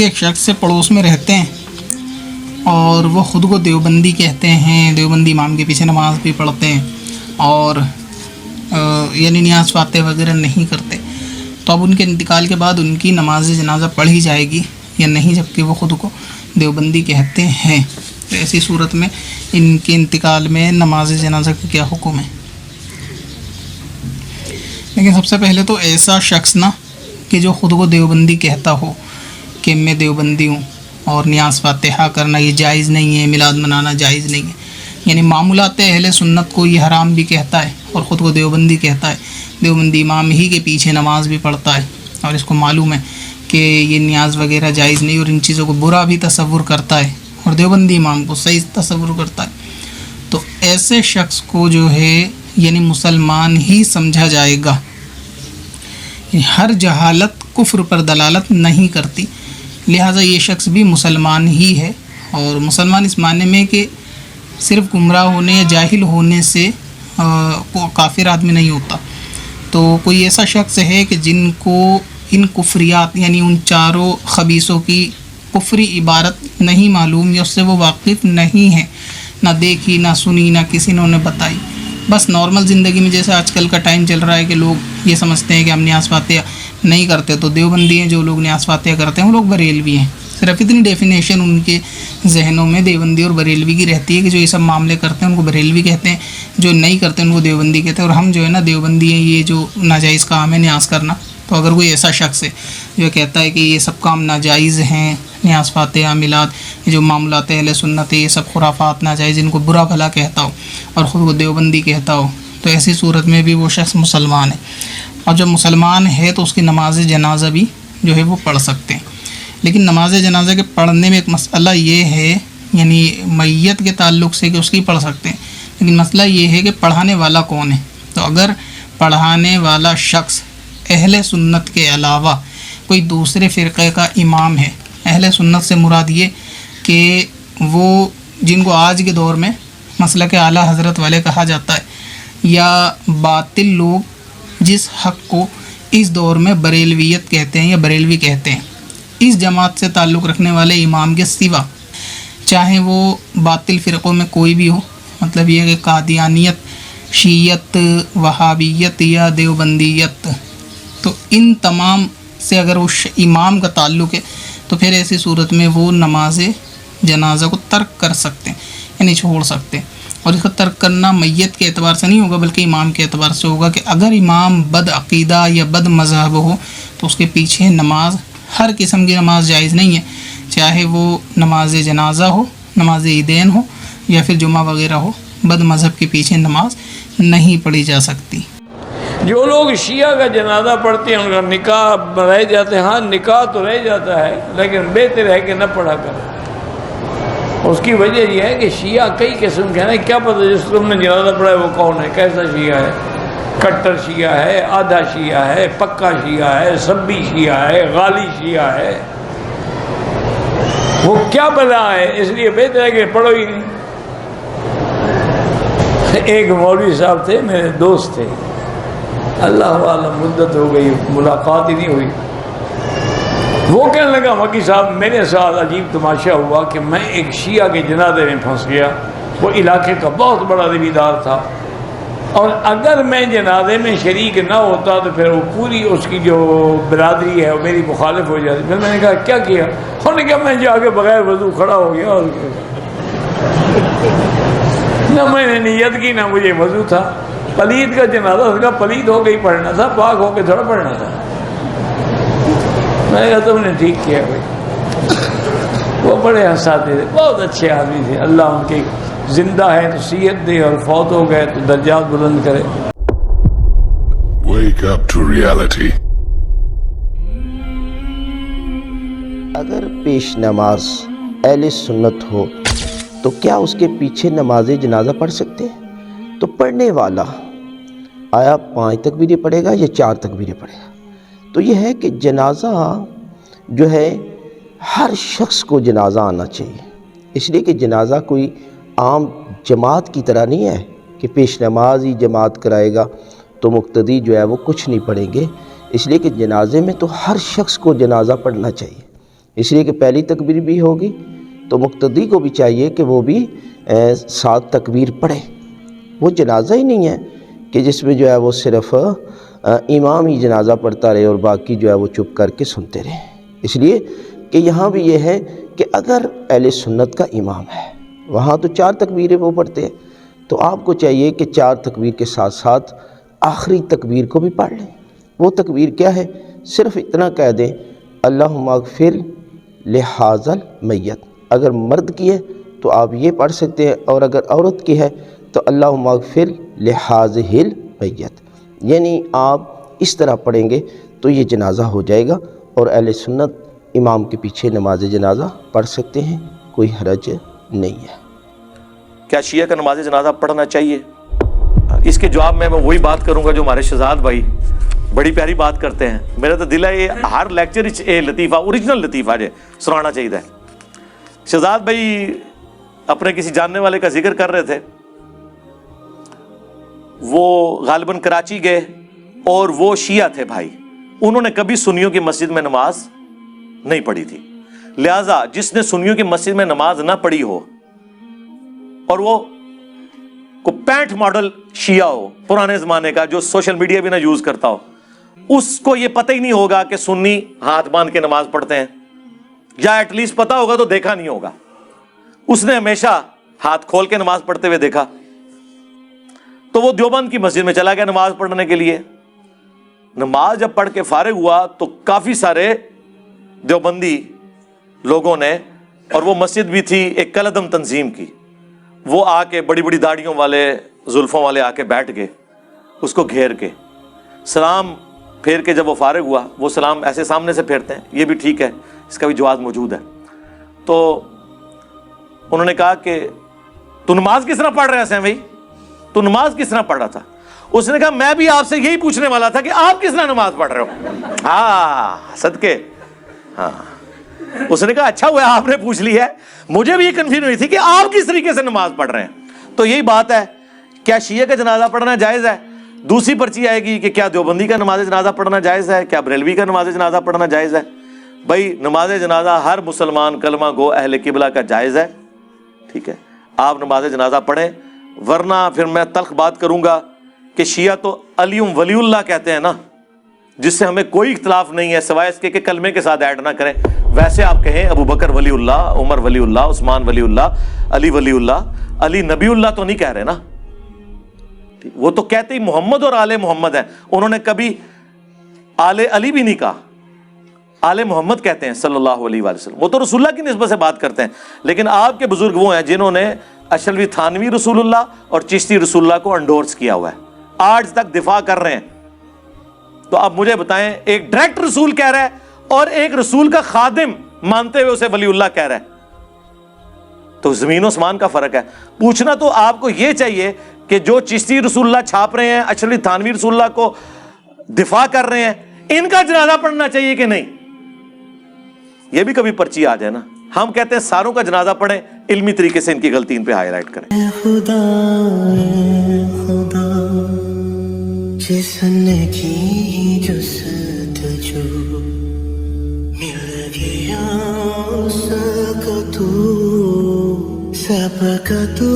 ایک شخص سے پڑوس میں رہتے ہیں اور وہ خود کو دیوبندی کہتے ہیں، دیوبندی امام کے پیچھے نماز بھی پڑھتے ہیں اور یعنی نیاز فاتح وغیرہ نہیں کرتے، تو اب ان کے انتقال کے بعد ان کی نماز جنازہ پڑھی جائے گی یا نہیں، جبکہ وہ خود کو دیوبندی کہتے ہیں؟ تو ایسی صورت میں ان کے انتقال میں نماز جنازہ کا کیا حکم ہے؟ لیکن سب سے پہلے تو ایسا شخص نہ کہ جو خود کو دیوبندی کہتا ہو کہ میں دیوبندی ہوں اور نیاز فاتحہ کرنا یہ جائز نہیں ہے، میلاد منانا جائز نہیں ہے، یعنی معمولات اہل سنت کو یہ حرام بھی کہتا ہے اور خود کو دیوبندی کہتا ہے، دیوبندی امام ہی کے پیچھے نماز بھی پڑھتا ہے اور اس کو معلوم ہے کہ یہ نیاز وغیرہ جائز نہیں اور ان چیزوں کو برا بھی تصور کرتا ہے اور دیوبندی امام کو صحیح تصور کرتا ہے، تو ایسے شخص کو جو ہے یعنی مسلمان ہی سمجھا جائے گا۔ ہر جہالت کفر پر دلالت نہیں کرتی، لہٰذا یہ شخص بھی مسلمان ہی ہے، اور مسلمان اس معنی میں کہ صرف گمراہ ہونے یا جاہل ہونے سے کافر آدمی نہیں ہوتا۔ تو کوئی ایسا شخص ہے کہ جن کو ان کفریات یعنی ان چاروں خبیثوں کی کفری عبارت نہیں معلوم یا اس سے وہ واقف نہیں ہے، نہ دیکھی نہ سنی نہ کسی نے انہیں بتائی، بس نارمل زندگی میں جیسے آج کل کا ٹائم چل رہا ہے کہ لوگ یہ سمجھتے ہیں کہ ہم نیاز فاتحہ نہیں کرتے تو دیوبندی ہیں، جو لوگ نیاز فاتحہ کرتے ہیں وہ لوگ بریلوی ہیں، صرف اتنی ڈیفینیشن ان کے ذہنوں میں دیوبندی اور بریلوی کی رہتی ہے کہ جو یہ سب معاملے کرتے ہیں ان کو بریلوی کہتے ہیں، جو نہیں کرتے ان کو دیوبندی کہتے ہیں، اور ہم جو ہے نا دیوبندی ہیں، یہ جو ناجائز کام ہے نیاز کرنا۔ تو اگر کوئی ایسا شخص ہے جو کہتا ہے کہ یہ سب کام ناجائز ہیں، نیاز فاتحہ میلاد یہ جو معاملات اہل سنت ہے یہ سب خرافات ناجائز، ان کو برا بھلا کہتا ہو اور خود کو دیوبندی کہتا ہو، تو ایسی صورت میں بھی وہ شخص مسلمان ہے، اور جب مسلمان ہے تو اس کی نماز جنازہ بھی جو ہے وہ پڑھ سکتے ہیں۔ لیکن نماز جنازہ کے پڑھنے میں ایک مسئلہ یہ ہے، یعنی میت کے تعلق سے کہ اس کی پڑھ سکتے ہیں، لیکن مسئلہ یہ ہے کہ پڑھانے والا کون ہے۔ تو اگر پڑھانے والا شخص اہل سنت کے علاوہ کوئی دوسرے فرقے کا امام ہے، اہل سنت سے مراد یہ کہ وہ جن کو آج کے دور میں مسلک اعلیٰ حضرت والے کہا جاتا ہے، یا باطل لوگ جس حق کو اس دور میں بریلویت کہتے ہیں یا بریلوی کہتے ہیں، اس جماعت سے تعلق رکھنے والے امام کے سوا چاہے وہ باطل فرقوں میں کوئی بھی ہو، مطلب یہ کہ قادیانیت، شیعت، وہابیت یا دیوبندیت، تو ان تمام سے اگر اس امام کا تعلق ہے تو پھر ایسی صورت میں وہ نماز جنازہ کو ترک کر سکتے ہیں، یعنی چھوڑ سکتے ہیں، اور اس کا ترک کرنا میت کے اعتبار سے نہیں ہوگا بلکہ امام کے اعتبار سے ہوگا کہ اگر امام بد عقیدہ یا بد مذہب ہو تو اس کے پیچھے نماز، ہر قسم کی نماز جائز نہیں ہے، چاہے وہ نماز جنازہ ہو، نماز عیدین ہو یا پھر جمعہ وغیرہ ہو، بد مذہب کے پیچھے نماز نہیں پڑھی جا سکتی۔ جو لوگ شیعہ کا جنازہ پڑھتے ہیں ان کا نکاح رہ جاتے ہیں، ہاں نکاح تو رہ جاتا ہے لیکن بہتر ہے کہ نہ پڑھا کرے۔ اس کی وجہ یہ ہے کہ شیعہ کئی قسم کے ہیں، کیا پتہ جس تم نے جنازہ پڑھا ہے وہ کون ہے، کیسا شیعہ ہے، کٹر شیعہ ہے، آدھا شیعہ ہے، پکا شیعہ ہے، سبی شیعہ ہے، غالی شیعہ ہے، وہ کیا بلا ہے، اس لیے بہتر ہے کہ پڑھو ہی نہیں۔ ایک مولوی صاحب تھے، میرے دوست تھے، اللہ عالم مدت ہو گئی ملاقات ہی نہیں ہوئی، وہ کہنے لگا مکی صاحب میرے ساتھ عجیب تماشا ہوا کہ میں ایک شیعہ کے جنازے میں پھنس گیا، وہ علاقے کا بہت بڑا زمیندار تھا، اور اگر میں جنازے میں شریک نہ ہوتا تو پھر وہ پوری اس کی جو برادری ہے وہ میری مخالف ہو جاتی۔ پھر میں نے کہا کیا کیا؟ انہوں نے کہا میں جا کے بغیر وضو کھڑا ہو گیا، اور نہ میں نے نیت کی نہ مجھے وضو تھا، پلید کا جنازہ، اس کا پلید ہو کے ہی پڑھنا تھا، پاک ہو کے تھوڑا پڑھنا تھا۔ میں نے کہا تم نے ٹھیک کیا بھائی۔ وہ بڑے اساتذہ تھے، بہت اچھے آدمی تھے، اللہ ان کے زندہ ہے تو صحت دے اور فوت ہو گئے تو درجات بلند کرے۔ Wake up to reality. اگر پیش نماز اہل سنت ہو تو کیا اس کے پیچھے نماز جنازہ پڑھ سکتے ہیں؟ تو پڑھنے والا آیا 5 تکبیریں پڑھے گا یا 4 تکبیریں پڑھے گا؟ تو یہ ہے کہ جنازہ جو ہے ہر شخص کو جنازہ آنا چاہیے، اس لیے کہ جنازہ کوئی عام جماعت کی طرح نہیں ہے کہ پیش نماز ہی جماعت کرائے گا تو مقتدی جو ہے وہ کچھ نہیں پڑھیں گے، اس لیے کہ جنازے میں تو ہر شخص کو جنازہ پڑھنا چاہیے۔ اس لیے کہ پہلی تکبیر بھی ہوگی تو مقتدی کو بھی چاہیے کہ وہ بھی 7 تکبیر پڑھے. وہ جنازہ ہی نہیں ہے کہ جس میں جو ہے وہ صرف امام ہی جنازہ پڑھتا رہے اور باقی جو ہے وہ چپ کر کے سنتے رہے. اس لیے کہ یہاں بھی یہ ہے کہ اگر اہل سنت کا امام ہے وہاں تو 4 تکبیریں وہ پڑھتے ہیں، تو آپ کو چاہیے کہ 4 تکبیر کے ساتھ ساتھ آخری تکبیر کو بھی پڑھ لیں. وہ تکبیر کیا ہے؟ صرف اتنا کہہ دیں اللہم اغفر لہذا المیت. اگر مرد کی ہے تو آپ یہ پڑھ سکتے ہیں، اور اگر عورت کی ہے تو اللہم اغفر لہذہ المیت. یعنی آپ اس طرح پڑھیں گے تو یہ جنازہ ہو جائے گا، اور اہل سنت امام کے پیچھے نماز جنازہ پڑھ سکتے ہیں، کوئی حرج نہیں ہے. کیا شیعہ کا نماز جنازہ پڑھنا چاہیے؟ اس کے جواب میں وہی بات کروں گا جو ہمارے شہزاد بھائی بڑی پیاری بات کرتے ہیں. میرا تو دل ہے یہ ہر لیکچر اے لطیفہ اوریجنل لطیفہ جو سنانا چاہیے. شہزاد بھائی اپنے کسی جاننے والے کا ذکر کر رہے تھے، وہ غالباً کراچی گئے اور وہ شیعہ تھے بھائی، انہوں نے کبھی سنیوں کی مسجد میں نماز نہیں پڑھی تھی. لہٰذا جس نے سنیوں کی مسجد میں نماز نہ پڑھی ہو اور وہ کو 65 ماڈل شیعہ ہو پرانے زمانے کا جو سوشل میڈیا بھی نہ یوز کرتا ہو، اس کو یہ پتہ ہی نہیں ہوگا کہ سنی ہاتھ باندھ کے نماز پڑھتے ہیں، یا ایٹ لیسٹ پتہ ہوگا تو دیکھا نہیں ہوگا. اس نے ہمیشہ ہاتھ کھول کے نماز پڑھتے ہوئے دیکھا. تو وہ دیوبند کی مسجد میں چلا گیا نماز پڑھنے کے لیے. نماز جب پڑھ کے فارغ ہوا تو کافی سارے دیوبندی لوگوں نے، اور وہ مسجد بھی تھی ایک کلعدم تنظیم کی، وہ آ کے بڑی بڑی داڑھیوں والے زلفوں والے آ کے بیٹھ گئے اس کو گھیر کے. سلام پھیر کے جب وہ فارغ ہوا، وہ سلام ایسے سامنے سے پھیرتے ہیں، یہ بھی ٹھیک ہے، اس کا بھی جواز موجود ہے. تو انہوں نے کہا کہ تو نماز کس طرح پڑھ رہے ہیں بھائی، تو نماز کس طرح پڑھ رہا تھا؟ اس نے کہا میں بھی آپ سے یہی پوچھنے والا تھا کہ آپ کس طرح نماز پڑھ رہے ہو. ہاں صدقے، ہاں. اس نے کہا اچھا ہوا آپ نے پوچھ لی ہے، مجھے بھی یہ کنفیوژن ہوئی تھی کہ آپ کس طریقے سے نماز پڑھ رہے ہیں. تو یہی بات ہے، کیا شیعہ کا جنازہ پڑھنا جائز ہے؟ دوسری پرچی آئے گی کہ کیا دیوبندی کا نماز جنازہ پڑھنا جائز ہے، کیا بریلوی کا نماز جنازہ پڑھنا جائز ہے. بھائی نماز جنازہ ہر مسلمان کلمہ گو اہل قبلہ کا جائز ہے، ٹھیک ہے، آپ نماز جنازہ پڑھیں. ورنہ پھر میں تلخ بات کروں گا کہ شیعہ تو علی ولی اللہ کہتے ہیں نا، جس سے ہمیں کوئی اختلاف نہیں ہے سوائے اس کے کہ کلمے کے ساتھ ایڈ نہ کریں. ویسے آپ کہیں ابو بکر ولی اللہ، عمر ولی اللہ، عثمان ولی اللہ، علی ولی اللہ، علی نبی اللہ تو نہیں کہہ رہے نا، وہ تو کہتے ہی محمد اور آل محمد ہیں. انہوں نے کبھی آل علی بھی نہیں کہا، آل محمد کہتے ہیں صلی اللہ علیہ وآلہ وسلم. وہ تو رسول اللہ کی نسبت سے بات کرتے ہیں، لیکن آپ کے بزرگ وہ ہیں جنہوں نے اشرفی تھانوی رسول اللہ اور چشتی رسول اللہ کو انڈورس کیا ہوا ہے، آج تک دفاع کر رہے ہیں. تو اب مجھے بتائیں، ایک ڈائریکٹ رسول کہہ رہا ہے اور ایک رسول کا خادم مانتے ہوئے اسے ولی اللہ کہہ رہا ہے، تو زمین و آسمان کا فرق ہے. پوچھنا تو آپ کو یہ چاہیے کہ جو چشتی رسول اللہ چھاپ رہے ہیں، اشرفی تھانوی رسول اللہ کو دفاع کر رہے ہیں، ان کا جنازہ پڑھنا چاہیے کہ نہیں. یہ بھی کبھی پرچی آ جائے نا. ہم کہتے ہیں ساروں کا جنازہ پڑھیں، علمی طریقے سے ان کی غلطی ان پہ ہائی لائٹ کریں. خدا جس نے کی جستجو مل گیا اس کا تو سب کا تو